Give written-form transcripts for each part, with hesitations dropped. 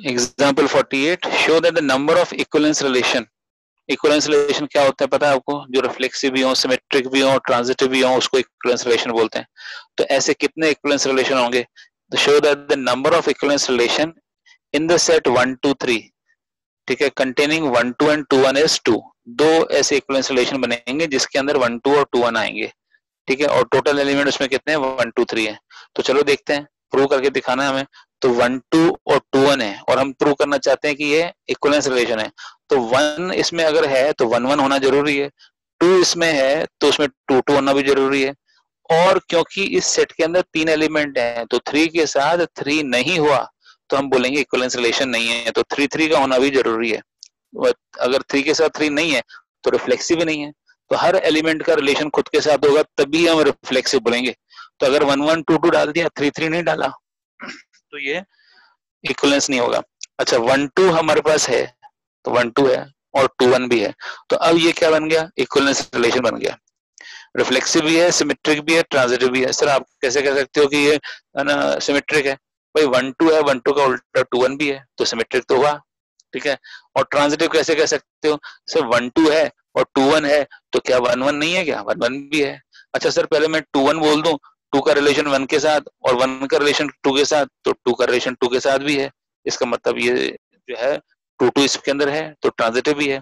Example 48, show that the number of equivalence relation, equivalence relation क्या होता है पता है आपको? जो रिफ्लेक्सिव भी हो, सिमेट्रिक भी हो, ट्रांजिटिव भी हो, उसको इक्विवेलेंस रिलेशन बोलते हैं। तो ऐसे कितने इक्विवेलेंस रिलेशन होंगे? तो show that the number of equivalence relation in the set 1 2 3, ठीक है, कंटेनिंग 1 2 एंड 2 1 इज 2, दो ऐसे इक्विवेलेंस रिलेशन बनेंगे जिसके अंदर 1 2 और 2 1 आएंगे, ठीक है, और टोटल एलिमेंट उसमें कितने हैं? 1 2 3 है। तो चलो देखते हैं, प्रूव करके दिखाना है हमें। तो 1 2 और 2 1 है और हम प्रूव करना चाहते हैं कि ये इक्विवेलेंस रिलेशन है। तो 1 इसमें अगर है तो 1 1 होना जरूरी है, 2 इसमें है तो उसमें 2 2 होना भी जरूरी है, और क्योंकि इस सेट के अंदर 3 एलिमेंट हैं तो 3 के साथ 3 नहीं हुआ तो हम बोलेंगे इक्विवेलेंस रिलेशन नहीं है, तो 3 3 का होना भी जरूरी है। अगर 3 के साथ 3 नहीं है तो रिफ्लेक्सिव भी नहीं है। तो हर एलिमेंट का रिलेशन खुद के साथ होगा तभी हम रिफ्लेक्सिव बोलेंगे। तो अगर 1 1 2 2 डाल दिया, 3 3 नहीं डाला, तो ये इक्विवेलेंस नहीं होगा। अच्छा 1 2 हमारे पास है, तो 1 2 है और 2 1 भी है, तो अब ये क्या बन गया? इक्विवेलेंस रिलेशन बन गया। रिफ्लेक्सिव भी है, सिमेट्रिक भी है, ट्रांजिटिव भी है। सर आप कैसे कह सकते हो कि ये है ना सिमेट्रिक है? भाई 1 2 है, 1 2 का उल्टा 2 1 भी है, तो सिमेट्रिक तो हुआ, ठीक है। और ट्रांजिटिव कैसे कह सकते हो? सर 1 2 है और 2 1 है, तो क्या 1 1 नहीं है? क्या 1 1 भी है? अच्छा सर पहले मैं 2 1 बोल दूं, 2 का रिलेशन 1 के साथ और 1 का रिलेशन 2 के साथ, तो 2 का रिलेशन 2 के साथ भी है, इसका मतलब ये जो है 2 2 इसके अंदर है तो ट्रांजिटिव भी है।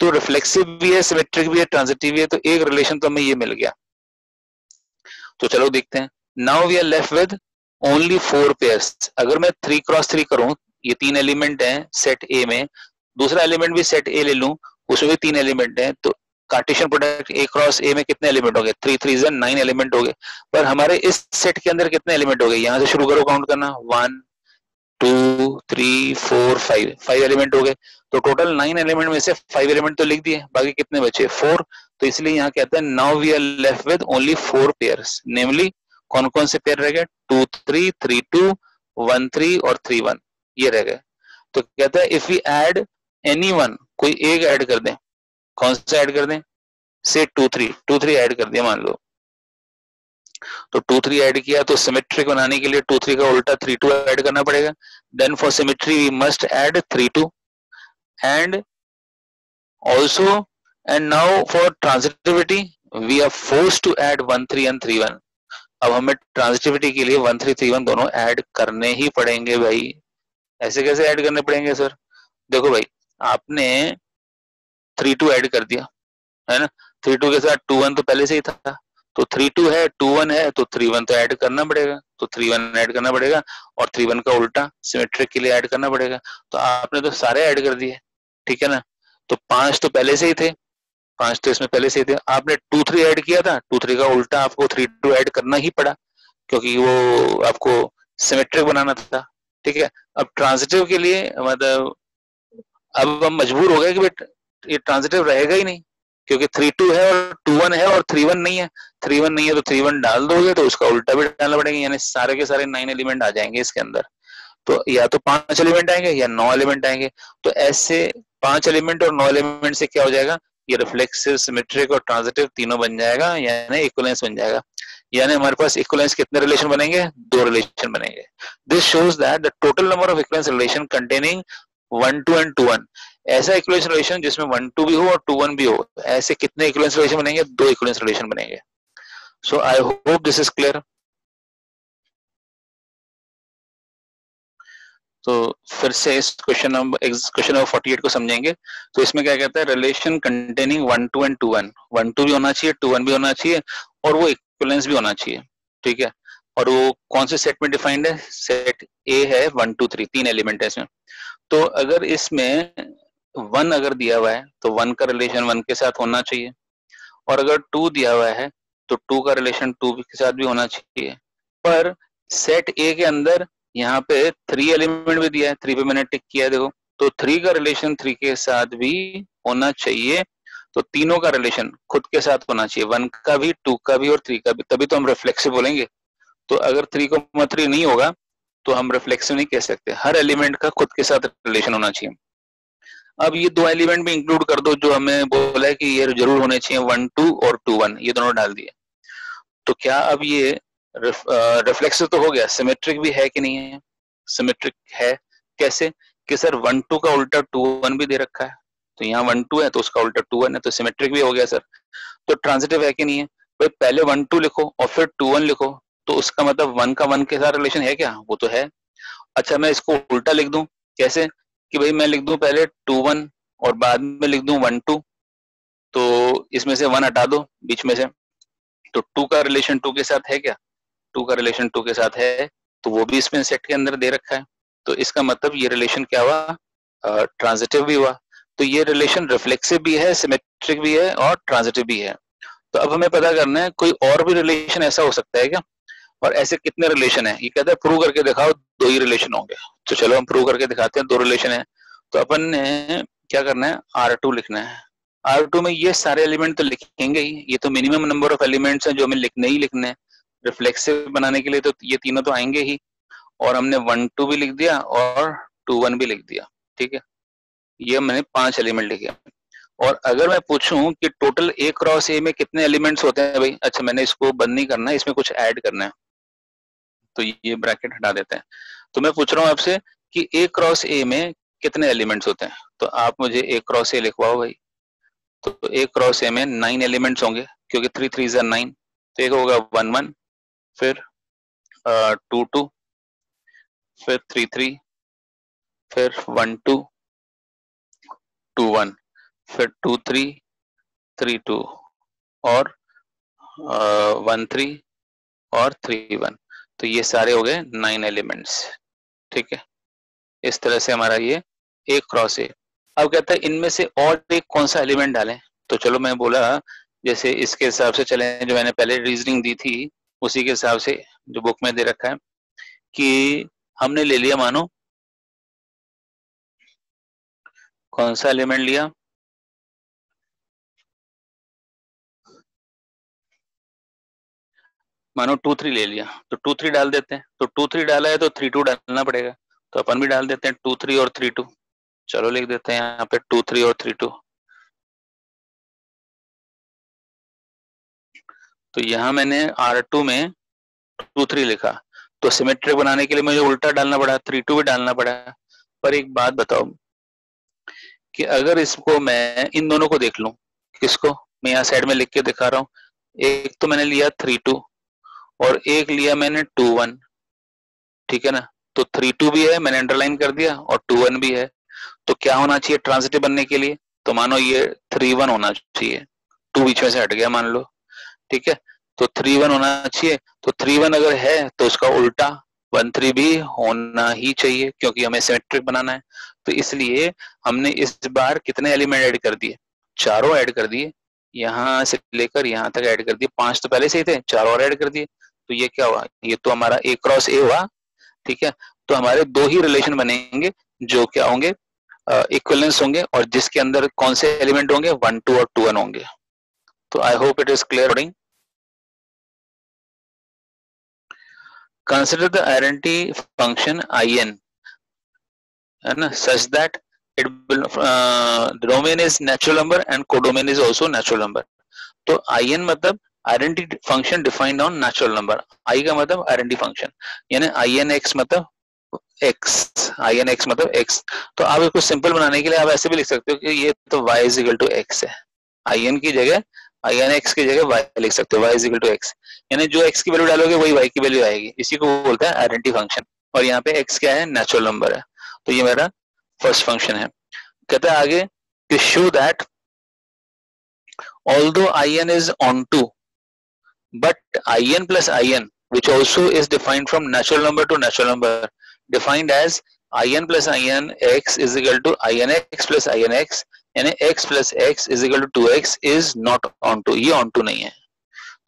तो रिफ्लेक्सिव भी है, सिमेट्रिक भी है, ट्रांजिटिव भी है, तो एक रिलेशन तो हमें ये मिल गया। तो चलो देखते हैं। Now we are left with only 4 pairs. अगर मैं 3 क्रॉस 3 करूं, ये 3 एलिमेंट हैं सेट ए में, दूसरा एलिमेंट भी सेट ए ले लूं, उसमें भी 3 एलिमेंट हैं, तो कार्टेशियन प्रोडक्ट ए क्रॉस ए में कितने एलिमेंट हो गए? 3 3 9 एलिमेंट हो गए। पर हमारे इस सेट के अंदर कितने एलिमेंट हो गए? यहां से शुरू करो काउंट करना, 1 2 3 4 5, 5 एलिमेंट हो गए। तो टोटल 9 एलिमेंट में से 5 एलिमेंट तो लिख दिए, बाकी कितने बचे? 4। तो इसलिए यहाँ कहते हैं now we are left with only 4 pairs, namely कौन कौन से पेयर रह गए? 2 3 3 2 1 3 और 3 1, ये रह गए। तो कहता है if we add any one, कोई एक ऐड कर दें, कौन सा ऐड कर दें? से 2 3 ऐड कर दिया मान लो, तो 2 3 ऐड किया तो सिमेट्रिक बनाने के लिए 2 3 का उल्टा 3 2 ऐड करना पड़ेगा। Then for symmetry we must add 3 2 and also, and now for transitivity we are forced to add 1 3 and 3 1। अब हमें ट्रांजिटिविटी के लिए 1 3 3 1 दोनों ऐड करने ही पड़ेंगे भाई। ऐसे कैसे ऐड करने पड़ेंगे सर? देखो भाई, आपने 3 2 ऐड कर दिया है ना, 3 2 के साथ 2 1 तो पहले से ही था, तो 3 2 है 2 1 है तो 3 1 तो ऐड करना पड़ेगा, तो 3 1 ऐड करना पड़ेगा और 3 1 का उल्टा सिमेट्रिक के लिए ऐड करना पड़ेगा। तो आपने तो सारे ऐड कर दिए, ठीक है ना। तो 5 तो पहले से ही थे, 5 तो इसमें पहले से ही थे। आपने 2 3 ऐड किया था, 2 3 का उल्टा आपको 3 2 ऐड करना ही पड़ा क्योंकि वो आपको सिमेट्रिक बनाना था, ठीक है। अब ट्रांजिटिव के लिए मतलब अब हम मजबूर हो गए कि ये ट्रांजिटिव रहेगा ही नहीं, क्योंकि 3 2 है और 2 1 है और 3 1 नहीं है। 3 1 नहीं है तो 3 1 डाल दोगे तो उसका उल्टा भी डालना पड़ेगा, यानी सारे के सारे 9 एलिमेंट आ जाएंगे इसके अंदर। तो या तो 5 एलिमेंट आएंगे या 9 एलिमेंट आएंगे। तो ऐसे 5 एलिमेंट और 9 एलिमेंट से क्या हो जाएगा? ये रिफ्लेक्सिव, सिमेट्रिक और ट्रांजिटिव तीनों बन जाएगा, यानी इक्विवेलेंस बन जाएगा। यानी हमारे पास इक्विवेलेंस कितने रिलेशन बनेंगे? 2 रिलेशन बनेंगे। This shows that the total number of equivalence relation containing 1 2 and 2 1, ऐसा इक्विवेलेंस रिलेशन जिसमें 1 2 भी हो और 2 1 भी हो, ऐसे कितने इक्विवेलेंस रिलेशन बनेंगे? 2 इक्विवेलेंस रिलेशन बनेंगे। So I hope this is clear. तो फिर से इस क्वेश्चन नंबर 48 को समझेंगे। तो इसमें क्या कहता है? रिलेशन कंटेनिंग 1 2 एंड 2 1, 1 2 भी होना चाहिए, 2 1 भी होना चाहिए और वो इक्विवेलेंस भी होना चाहिए, ठीक है। और वो कौन से सेट में डिफाइंड है? सेट ए है 1 2 3, 3 एलिमेंट है इसमें। तो अगर इसमें 1 अगर दिया हुआ है तो 1 का रिलेशन 1 के साथ होना चाहिए, और अगर 2 दिया हुआ है तो 2 का रिलेशन 2 के साथ भी होना चाहिए। पर सेट ए के अंदर यहाँ पे 3 एलिमेंट भी दिया है, 3 पे मैंने टिक किया है देखो, तो 3 का रिलेशन 3 के साथ भी होना चाहिए। तो तीनों का रिलेशन खुद के साथ होना चाहिए, 1 का भी, 2 का भी और 3 का भी, तभी तो हम रिफ्लेक्सिव बोलेंगे। तो अगर 3 नहीं होगा तो हम रिफ्लेक्सिव नहीं कह सकते। हर एलिमेंट का खुद के साथ रिलेशन होना चाहिए। अब ये 2 एलिमेंट भी इंक्लूड कर दो जो हमें बोला है कि ये जरूर होने चाहिए, 1 2 और 2 1, ये दोनों डाल दिए। तो क्या अब ये रिफ्लेक्सिव तो हो गया, सिमेट्रिक भी है कि नहीं है? सिमेट्रिक है। कैसे? कि सर 1 2 का उल्टा 2 1 भी दे रखा है, तो यहाँ 1 2 है तो उसका उल्टा 2 1 है, तो सिमेट्रिक भी हो गया सर। तो ट्रांजिटिव है कि नहीं है भाई? पहले 1 2 लिखो और फिर 2 1 लिखो, तो उसका मतलब 1 का 1 के साथ रिलेशन है क्या? वो तो है। अच्छा मैं इसको उल्टा लिख दूं, कैसे? कि भाई मैं लिख दूं पहले 2 1 और बाद में लिख दूं 1 2, तो इसमें से 1 हटा दो बीच में से, तो 2 का रिलेशन 2 के साथ है क्या? 2 का रिलेशन 2 के साथ है, तो वो भी इसमें सेट के अंदर दे रखा है, तो इसका मतलब ये रिलेशन क्या हुआ? ट्रांजिटिव भी हुआ। तो ये रिलेशन रिफ्लेक्सिव भी है, सिमेट्रिक भी है और ट्रांजिटिव भी है। तो अब हमें पता करना है कोई और भी रिलेशन ऐसा हो सकता है क्या, और ऐसे कितने रिलेशन है? ये कहता है प्रूव करके दिखाओ 2 ही रिलेशन होंगे। तो चलो हम प्रूव करके दिखाते हैं 2 रिलेशन है। तो अपन ने क्या करना है, R2 लिखना है। R2 में ये सारे एलिमेंट तो लिखेंगे ही, ये तो मिनिमम नंबर ऑफ एलिमेंट्स हैं जो हमें लिखने ही लिखने हैं। रिफ्लेक्सिव बनाने के लिए तो ये तीनों तो आएंगे ही, और हमने 1 2 भी लिख दिया और 2 1 भी लिख दिया, ठीक है। ये मैंने 5 एलिमेंट लिखे। और अगर मैं पूछूं कि टोटल A क्रॉस A में कितने एलिमेंट्स होते हैं भाई, अच्छा मैंने इसको बंद नहीं करना है, इसमें कुछ ऐड करना है, तो ये ब्रैकेट हटा देते हैं। तो मैं पूछ रहा हूँ आपसे कि A क्रॉस A में कितने एलिमेंट्स होते हैं, तो आप मुझे A क्रॉस A लिखवाओ भाई। तो A क्रॉस A में 9 एलिमेंट्स होंगे, क्योंकि 3 3 9, तो एक होगा 1 1, फिर 2 2, फिर 3 3, फिर 1 2 2 1, फिर 2 3 3 2, और 1 3 और 3 1। तो ये सारे हो गए 9 एलिमेंट्स, ठीक है। इस तरह से हमारा ये A क्रॉस A। अब कहता है इनमें से और एक कौन सा एलिमेंट डालें, तो चलो मैं बोला जैसे इसके हिसाब से चले, जो मैंने पहले रीजनिंग दी थी उसी के हिसाब से जो बुक में दे रखा है, कि हमने ले लिया, मानो कौन सा एलिमेंट लिया, मानो 2 3 ले लिया, तो 2 3 डाल देते हैं। तो 2 3 डाला है तो 3 2 डालना पड़ेगा, तो अपन भी डाल देते हैं 2 3 और 3 2। चलो लिख देते हैं यहाँ पे 2 3 और 3 2। तो यहाँ मैंने R2 में 2 3 लिखा, तो सिमेट्रिक बनाने के लिए मुझे उल्टा डालना पड़ा, 3 2 भी डालना पड़ा। पर एक बात बताओ कि अगर इसको मैं इन दोनों को देख लूं, किसको, मैं यहाँ साइड में लिख के दिखा रहा हूँ, एक तो मैंने लिया 3 2 और एक लिया मैंने 2 1, ठीक है ना। तो 3 2 भी है, मैंने अंडरलाइन कर दिया, और 2 1 भी है। तो क्या होना चाहिए ट्रांजिटिव बनने के लिए, तो मानो ये 3 1 होना चाहिए, 2 बीच में से हट गया मान लो, ठीक है। तो 3 1 होना चाहिए, तो 3 1 अगर है तो उसका उल्टा 1 3 भी होना ही चाहिए, क्योंकि हमें सिमेट्रिक बनाना है। तो इसलिए हमने इस बार कितने एलिमेंट ऐड कर दिए, चारों ऐड कर दिए, यहाँ से लेकर यहाँ तक ऐड कर दिए। 5 तो पहले से ही थे, 4 और ऐड कर दिए। तो ये क्या हुआ, ये तो हमारा A क्रॉस A हुआ, ठीक है। तो हमारे 2 ही रिलेशन बनेंगे जो क्या होंगे, इक्विवेलेंस होंगे, और जिसके अंदर कौन से एलिमेंट होंगे, 1 2 और 2 1 होंगे। तो I hope it is clear. Consider the identity function in, है ना, such that it will the domain is natural number and codomain is also natural number. तो in मतलब identity function defined on natural number, I का मतलब identity function, यानी in x मतलब x, in x मतलब x। तो आप इसको सिंपल बनाने के लिए आप ऐसे भी लिख सकते हो कि ये तो y is equal to x है, in की जगह in x की जगह y लिख सकते हो, y is equal to x, यानी जो x की वैल्यू डालोगे वही y की वैल्यू आएगी, इसी को बोलते हैं आइडेंटिटी फंक्शन। और यहाँ पे x क्या है, नेचुरल नंबर है। तो ये मेरा फर्स्ट फंक्शन है। कहता है आगे कि show that although in is onto, but in plus in which also is defined from natural number to natural number, defined as in plus in x is equal to in x plus in x, यानी x plus x is equal to 2x is not onto, ये onto नहीं है।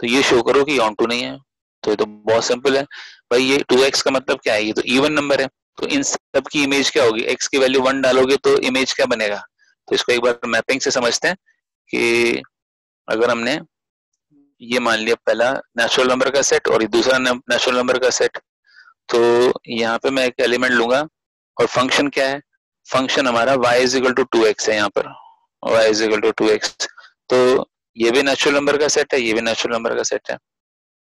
तो ये show करो कि onto नहीं है। तो ये तो बहुत सिंपल है भाई, ये 2x का मतलब क्या है, ये तो इवन नंबर है। तो इन सब की इमेज क्या होगी, x की वैल्यू 1 डालोगे तो इमेज क्या बनेगा। तो इसको एक बार मैपिंग से समझते हैं कि अगर हमने ये मान लिया पहला नेचुरल नंबर का सेट और ये दूसरा नेचुरल नंबर का सेट, तो यहाँ पे मैं एक एलिमेंट लूंगा और फंक्शन क्या है, फंक्शन हमारा y is equal to 2x है, यहाँ पर y is equal to 2x। तो ये भी नेचुरल नंबर का सेट है, ये भी नेचुरल नंबर का सेट है,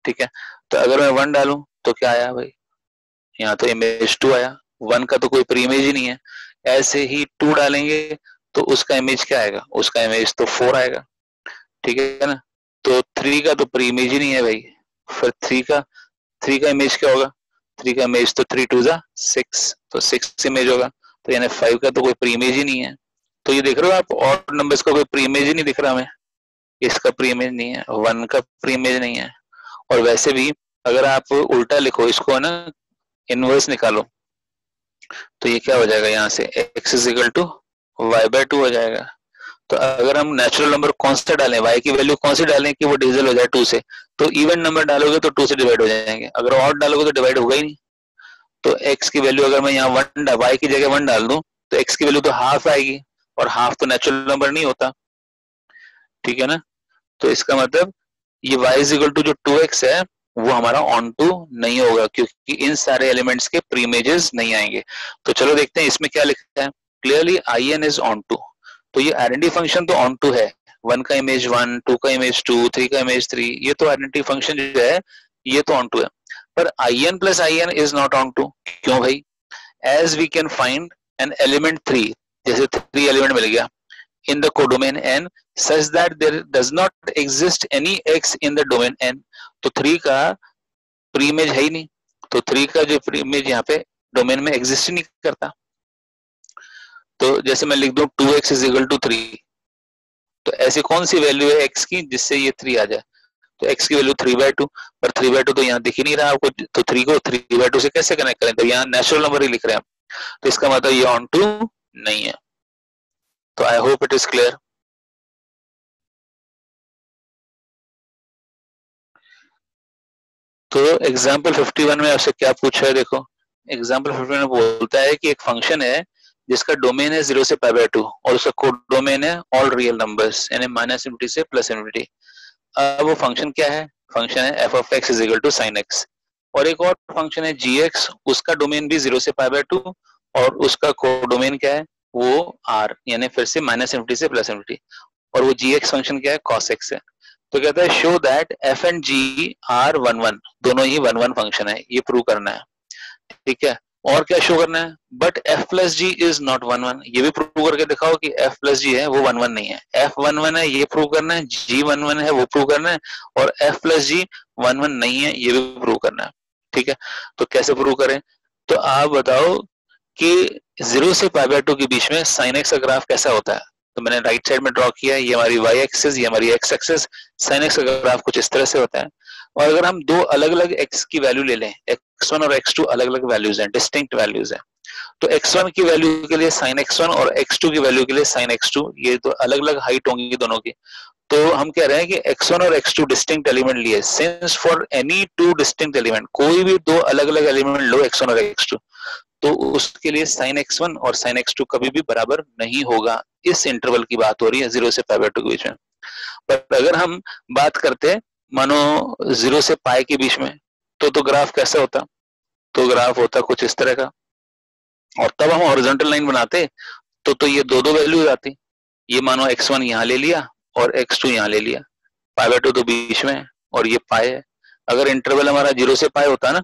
ठीक है। तो अगर मैं 1 डालूं तो क्या आया भाई, यहाँ तो इमेज 2 आया, 1 का तो कोई प्री इमेज ही नहीं है, ऐसे ही 2 डालेंगे तो उसका इमेज क्या आएगा, उसका इमेज तो 4 आएगा, ठीक है ना। तो 3 का तो प्री इमेज ही नहीं है भाई, फिर 3 का इमेज क्या होगा, 3 का इमेज तो 3 2 जा 6, तो 6 इमेज होगा, तो यानी 5 का तो कोई प्री इमेज ही नहीं है। तो ये देख रहे हो आप, ऑड नंबर्स का कोई प्री इमेज ही नहीं दिख रहा हमें, इसका प्री इमेज नहीं है, 1 का प्री इमेज नहीं है। और वैसे भी अगर आप उल्टा लिखो इसको ना, इनवर्स निकालो, तो ये क्या हो जाएगा, यहाँ से x is equal to y by 2 हो जाएगा। तो अगर हम नेचुरल नंबर कौन सा डालें, y की वैल्यू कौन सी डालें कि वो डिविजल हो जाए 2 से, तो इवन नंबर डालोगे तो 2 से डिवाइड हो जाएंगे, अगर ऑड डालोगे तो डिवाइड होगा ही नहीं। तो x की वैल्यू अगर मैं यहाँ 1 y की जगह 1 डाल दूं तो x की वैल्यू तो हाफ आएगी, और हाफ तो नेचुरल नंबर नहीं होता, ठीक है ना। तो इसका मतलब ये y इज इक्वल टू जो 2x है वो हमारा ऑन टू नहीं होगा, क्योंकि इन सारे एलिमेंट्स के प्री इमेजेस नहीं आएंगे। तो चलो देखते हैं इसमें क्या लिखा है, clearly in is onto, तो ये आइडेंटिटी फंक्शन तो ऑन टू है, 1 का इमेज 1, 2 का इमेज 2, 3 का इमेज 3, ये तो आइडेंटिटी फंक्शन जो है ये तो ऑन टू है। पर in plus in is not onto, क्यों भाई, as we can find an element 3, जैसे 3 एलिमेंट मिल गया in the codomain n such that there does not exist any x in the domain n, तो 3 का pre image है ही नहीं, तो 3 का जो प्री इमेज यहाँ पे डोमेन में एग्जिस्ट ही नहीं करता। तो जैसे मैं लिख दूं 2x इज इक्वल टू 3, तो ऐसी कौन सी वैल्यू है x की जिससे ये 3 आ जाए, तो x की वैल्यू 3/2, पर 3/2 तो यहाँ दिख ही नहीं रहा आपको, तो 3 को 3/2 से कैसे कनेक्ट करें, तो यहाँ नेचुरल नंबर ही लिख रहे हैं, तो इसका मतलब ये ऑन टू नहीं है। तो I hope it is clear. तो एग्जाम्पल 51 में आपसे क्या पूछा है, देखो एग्जाम्पल 51 में बोलता है कि एक फंक्शन है जिसका डोमेन है 0 से π/2 और उसका कोड डोमेन है ऑल रियल नंबर्स, यानी -∞ से +∞। अब वो फंक्शन क्या है, फंक्शन है f of x is equal to sin x, और एक और फंक्शन है gx, उसका डोमेन भी 0 से π/2 और उसका कोड डोमेन क्या है, वो r, यानी फिर से -∞ से +∞, और वो gx फंक्शन क्या है, cos x है। तो कहता है show that f and g are 1 1, दोनों ही 1 1 फंक्शन है, ये प्रूव करना है, ठीक है। और क्या शो करना है, but f plus g is not 1 1, ये भी प्रूव करके दिखाओ कि f प्लस जी है वो 1 1 नहीं है, f 1 1 है ये प्रूव करना है, g 1 1 है वो प्रूव करना है, और f प्लस जी 1 1 नहीं है ये भी प्रूव करना है, ठीक है। तो कैसे प्रूव करें, तो आप बताओ कि 0 से π/2 के बीच में sin x का ग्राफ कैसा होता है। तो मैंने राइट साइड में ड्रॉ किया, ये हमारी y एक्सिस, ये हमारी x एक्सिस, sin x का ग्राफ कुछ इस तरह से होता है। और अगर हम दो अलग अलग x की वैल्यू ले लें, x1 और x2 अलग अलग वैल्यूज हैं, डिस्टिंक्ट वैल्यूज हैं, तो x1 की वैल्यू के लिए sin x1 और x2 की वैल्यू के लिए sin x2, ये तो अलग अलग हाइट होंगी दोनों की। तो हम कह रहे हैं कि x1 और x2 डिस्टिंक्ट एलिमेंट लिए, since for any two distinct element, कोई भी दो अलग अलग एलिमेंट लो x1 और x2, तो उसके लिए sin x1 और sin x2 कभी भी बराबर नहीं होगा। इस इंटरवल की बात हो रही है 0 से π/2 के बीच में। पर अगर हम बात करते मानो 0 से पाई के बीच में, तो ग्राफ कैसा होता, तो ग्राफ होता कुछ इस तरह का, और तब हम हॉरिजॉन्टल लाइन बनाते तो ये दो दो वैल्यू आती, ये मानो x1 यहाँ ले लिया और x2 यहाँ ले लिया, π/2 तो बीच में है और ये पाई है। अगर इंटरवल हमारा 0 से पाई होता ना,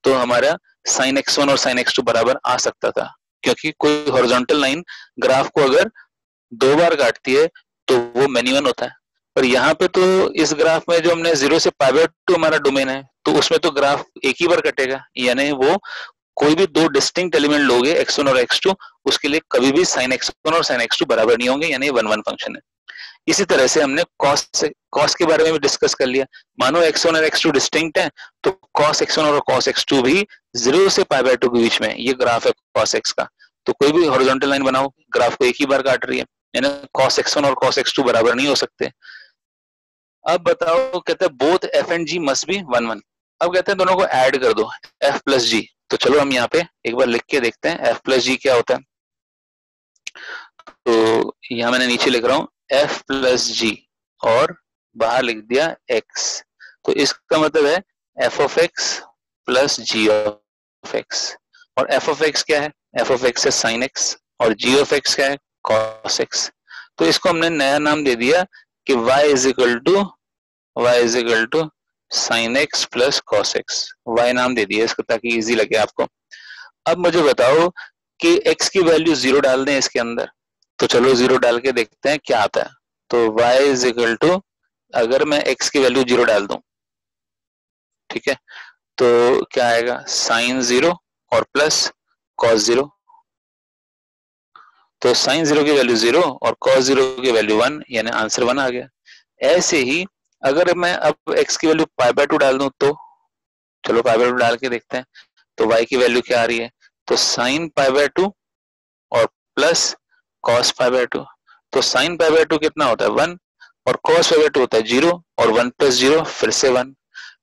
तो हमारा sin x1 और sin x2 बराबर आ सकता था, क्योंकि कोई हॉरिजॉन्टल लाइन ग्राफ को अगर 2 बार काटती है तो वो मेनी-वन होता है। पर यहाँ पे तो इस ग्राफ में जो हमने 0 से π/2 हमारा डोमेन है, तो उसमें तो ग्राफ एक ही बार कटेगा, यानी वो कोई भी दो डिस्टिंक्ट एलिमेंट लोगे x1 और x2, उसके लिए कभी भी sin x1 और sin x2 बराबर नहीं होंगे, यानी 1 1 फंक्शन है। इसी तरह से हमने कॉस के बारे में भी डिस्कस कर लिया, मानो x1 और x2 डिस्टिंक्ट है, तो cos x1 और cos x2 भी 0 से π/2 के बीच में, ये ग्राफ है cos x का, तो कोई भी हॉरिजॉन्टल लाइन बनाओ, ग्राफ को एक ही बार काट रही है, यानी cos x1 और cos x2 बराबर नहीं हो सकते। अब बताओ, कहते हैं both f and g must be 1 1। अब कहते हैं दोनों को ऐड कर दो, f प्लस जी, तो चलो हम यहाँ पे एक बार लिख के देखते हैं f प्लस जी क्या होता है। तो यहाँ मैंने नीचे लिख रहा हूँ f प्लस जी और बाहर लिख दिया x, तो इसका मतलब है f of x plus g of x, और f ऑफ x क्या है, f ऑफ x है sin x और g ऑफ x क्या है, cos x। तो इसको हमने नया नाम दे दिया कि y is equal to sin x plus cos x, y नाम दे दिया इसको ताकि इजी लगे आपको। अब मुझे बताओ कि x की वैल्यू 0 डाल दें इसके अंदर, तो चलो 0 डाल के देखते हैं क्या आता है। तो y इज इक्वल टू, अगर मैं x की वैल्यू 0 डाल दूं, ठीक है, तो क्या आएगा, साइन 0 और प्लस कॉस 0। तो साइन 0 की वैल्यू 0 और कॉस 0 की वैल्यू 1, यानी आंसर 1 आ गया। ऐसे ही अगर मैं अब x की वैल्यू π/2 डाल दूं, तो चलो π/2 डाल के देखते हैं, तो y की वैल्यू क्या आ रही है, तो साइन π/2 और प्लस कॉस π/2। तो साइन π/2 कितना होता है, 1, और कॉस π/2 होता है 0, और 1 + 0 फिर से 1।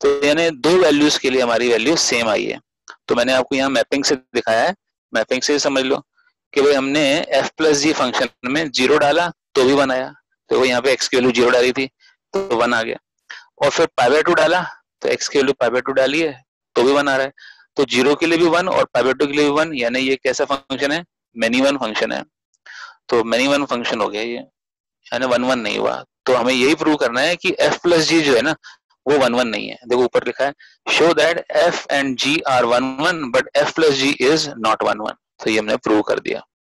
तो यानी दो वैल्यूज के लिए हमारी वैल्यू सेम आई है। तो मैंने आपको यहाँ मैपिंग से दिखाया है, मैपिंग से समझ लो कि भाई हमने f + g फंक्शन में 0 डाला तो भी 1 आया, तो यहाँ पे x की वैल्यू 0 डाली थी तो 1 आ गया, और फिर π/2 डाला तो x की वैल्यू π/2 डाली है तो भी 1 आ रहा है। तो 0 के लिए भी 1 और π/2 के लिए भी 1, यानी ये कैसा फंक्शन है, मेनी वन फंक्शन है। तो मेनी वन फंक्शन हो गया ये, यानी 1 1 नहीं हुआ। तो हमें यही प्रूव करना है कि f + g जो है ना वो 1 1 नहीं है। देखो ऊपर लिखा है, show that f and g are 1 1 but f + g is not 1 1। तो ये हमने प्रूव कर दिया।